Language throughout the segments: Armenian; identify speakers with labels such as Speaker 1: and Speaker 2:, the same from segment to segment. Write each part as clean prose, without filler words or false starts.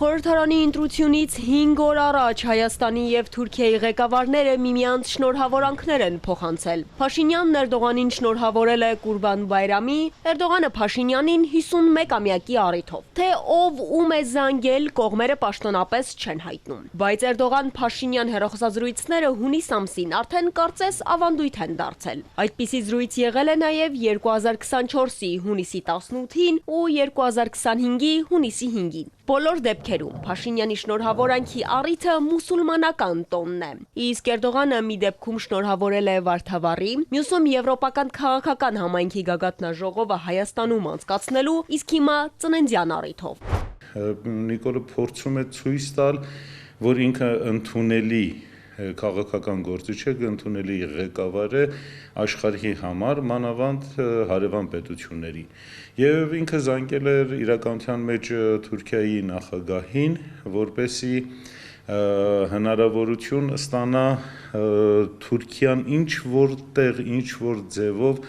Speaker 1: Խորհրդարանի ընտրությունից 5 օր առաջ Հայաստանի եւ Թուրքիայի ղեկավարները միմյանց շնորհավորանքներ են փոխանցել։ Փաշինյանն Էրդողանին շնորհավորել է Կուրբան Բայրամի, Էրդողանը Փաշինյանին 51-ամյակի առիթով։ Թե ով ում է զանգել, կողմերը պաշտոնապես չեն հայտնում։ Բայց Էրդողան-Փաշինյան հեռախոսազրույցները հունիս ամսին արդեն կարծես ավանդույթ են դարձել։ Այդպիսի զրույց եղել է նաեւ 2024-ի հունիսի 18-ին ու 2025-ի հունիսի 5-ին։ Բոլոր դեպքերում Փաշինյանի շնորհավորանքի առիթը մուսուլմանական տոնն է։ Իսկ Էրդողանը մի դեպքում շնորհավորել է Վարդավառի, մյուսում եվրոպական քաղաքական համայնքի գագաթնաժողովը Հայաստանում անցկացնելու, իսկ հիմա ծննդյան առիթով։
Speaker 2: Նիկոլը փորձում է ցույց տալ, որ ինքը ընդունելի քաղաքական գործիչ է, ընդունելի ղեկավար է աշխարհի համար, մանավանդ հարևան պետությունների։ Եվ ինքը զանգել էր իրականության մեջ Թուրքիայի նախագահին, որպեսզի հնարավորություն ստանա Թուրքիան ինչ որտեղ, ինչ որ ձևով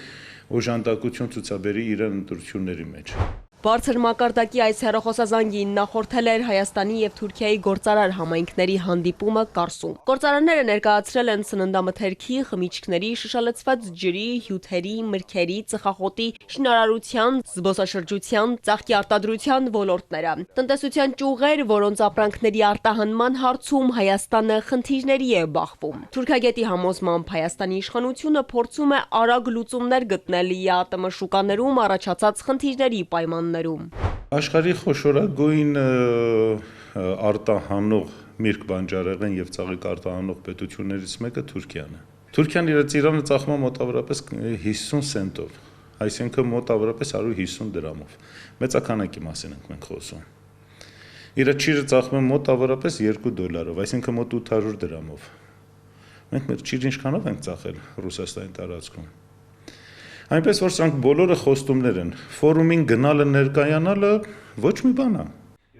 Speaker 2: օժանդակություն ցուցաբերի իր ընտրությունների մեջ։
Speaker 1: Բարձր մակարդակի այս հեռախոսազանգին նախորդել էր Հայաստանի եւ Թուրքիայի գործարար համայնքների հանդիպումը Կարսում։ Գործարարները ներկայացրել են սննդամթերքի, խմիչքների, շշալցված ջրի, հյութերի, մրգերի, ծխախոտի, շինարարության, զբոսաշրջության, ծաղկի արտադրության ոլորտները։ Տնտեսության ճյուղեր, որոնց ապրանքների արտահանման հարցում Հայաստանը խնդիրների է բախվում։ Թուրքագետի համոզմամբ Հայաստանի իշխանությունը փորձում է արագ լուծումներ գտնել ԵԱՏՄ շուկաներում առաջացած խնդիրների պայմաններում։
Speaker 2: Աշխարհի խոշորագույն արտահանող միրգ բանջարեղեն եւ ծաղիկ արտահանող պետություններից մեկը Թուրքիան է։ Թուրքիան իր ծիրանը ծախում է մոտավորապես 50 սենտով, այսինքն մոտավորապես 150 դրամով։ Մեծականակի մասին ենք մենք խոսում։ Իր ճիրը ծախում է մոտավորապես $2, այսինքն մոտ 800 դրամով։ Մենք մեր ճիրը ինչքանով ենք ծախել Ռուսաստանի տարածքում։ Այնպես որ սրանք բոլորը խոստումներ են։ Ֆորումին գնալը, ներկայանալը ոչ մի բան է։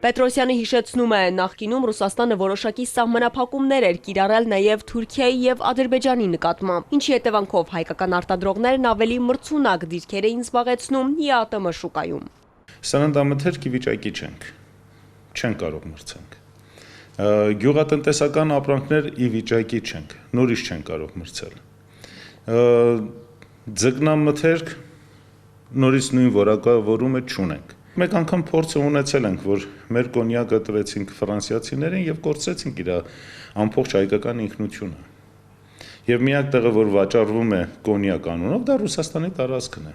Speaker 1: Պետրոսյանը հիշեցնում է, նախկինում Ռուսաստանը որոշակի սահմանափակումներ էր կիրառել նաև Թուրքիայի եւ Ադրբեջանի նկատմամբ, ինչի հետևանքով հայկական արտադրողներն ավելի մրցունակ դիրքեր էին զբաղեցնում ԵԱՏՄ շուկայում։
Speaker 2: Սննդամթերքի վիճակի չենք կարող մրցենք։ Գյուղատնտեսական ապրանքներ ի վիճակի չենք, նորից չենք կարող մրցել։ Ձկնամթերք նորից նույն որակավորումը չունենք։ Մեկ անգամ փորձը ունեցել ենք, որ մեր կոնյակը տվեցինք ֆրանսիացիներին եւ կորցրեցինք իր ամբողջ հայկական ինքնությունը։ Եվ միակ տեղը, որ վաճառվում է կոնյակ անունով, դա Ռուսաստանի տարածքն է։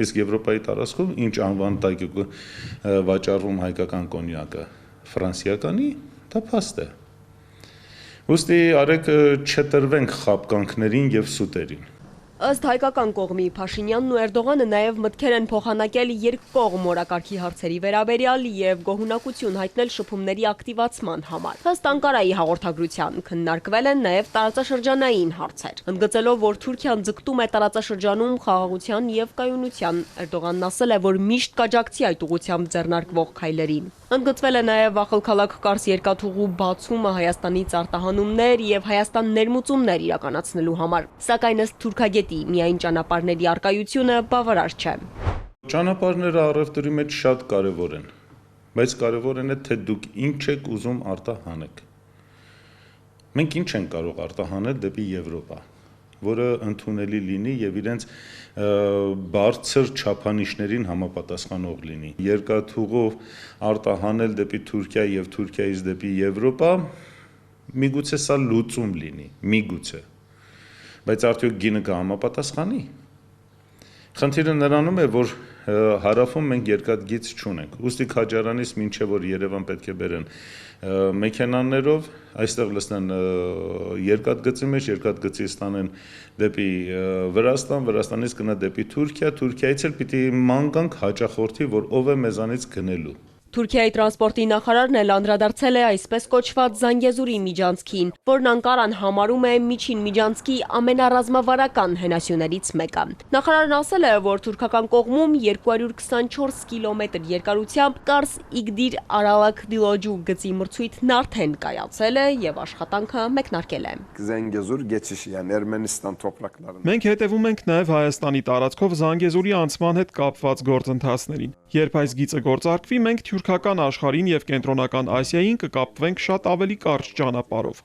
Speaker 2: Իսկ Եվրոպայի տարածքում ինչ անվան տակ վաճառվում հայկական կոնյակը, ֆրանսիականի, դա փաստ է։ Ուստի արեք չտրվենք խաբկանքներին եւ սուտերին։
Speaker 1: Ըստ հայկական կողմի Փաշինյանն ու Էրդողանը նաև մտքեր են փոխանակել երկկողմ օրակարգի հարցերի վերաբերյալ եւ գոհունակություն հայտնել շփումների ակտիվացման համար։ Ըստ Անկարայի հաղորդագրության քննարկվել են նաև տարածաշրջանային հարցեր։ Ընդգծելով, որ Թուրքիան ձգտում է տարածաշրջանում խաղաղության եւ կայունության, Էրդողանն ասել է, որ միշտ կաջակցի այդ ուղղությամբ ձեռնարկվող քայլերին։ Ընդգծվել է նաև ախալքալակ Կարս երկաթուղու բացումը Հայաստանից արտահանումներ եւ Հայաստան ներմուծումներ իրականացնելու համար։ Սակայն ըստ թուրքագետի միայն ճանապարհների արկայությունը բավարար չէ։
Speaker 2: Ճանապարհները առևտրի մեջ շատ կարևոր են, բայց կարևորն է թե դուք ինչ եք ուզում արտահանեք։ Մենք ինչ ենք կարող արտահանել դեպի Եվրոպա, որը ընդունելի լինի եւ իրենց բարձր չափանիշներին համապատասխանող լինի։ Երկաթուղով արտահանել դեպի Թուրքիա եւ Թուրքիայից դեպի Եվրոպա միգուցե սա լուծում լինի, միգուցե։ Բայց արդյոք գինը կհամապատասխանի։ Խնդիրը նրանում է, որ հարավում մենք երկաթգիծ չունենք։ Ուստի Քաջարանից մինչև որ Երևան պետք է բերեն մեքենաներով, այստեղ լցնեն երկաթգծի մեջ, երկաթգծի ստանեն դեպի Վրաստան, Վրաստանից գնա դեպի Թուրքիա, Թուրքիայից էլ պիտի ման գանք հաճախորդի, որ ով է մեզանից գնելու։
Speaker 1: Թուրքիայի տրանսպորտի նախարարն էլ անդրադարձել է այսպես կոչված Զանգեզուրի միջանցքին, որն Անկարան համարում է միջին միջանցքի ամենառազմավարական հենասյուներից մեկը։ Նախարարն ասել է, որ թուրքական կողմում 224 կիլոմետր երկարությամբ Կարս-Իգդիր Արալակ-Դիլոջու գծի մրցույթն արդեն կայացել է եւ աշխատանքը մեկնարկել է։
Speaker 3: Զանգեզուր geçiş, yani Ermenistan topraklarında.
Speaker 4: Մենք հետևում ենք նաև Հայաստանի տարածքով Զանգեզուրի անցման հետ կապված գործընթացներին։ Երբ այս գիծը գործարկվի, մենք Թուրքական աշխարհին եւ Կենտրոնական Ասիային կկապվենք շատ ավելի կարճ ճանապարհով։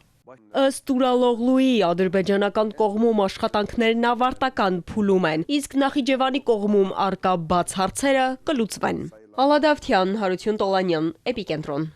Speaker 1: Ըստ Ուրալօղլուի ադրբեջանական կողմում աշխատանքներն ավարտական փուլում են, իսկ Նախիջևանի կողմում արկա բաց հարցերը կլուծվեն։ Ալադավթյան, Հարություն Տոլանյան, Էպիկենտրոն։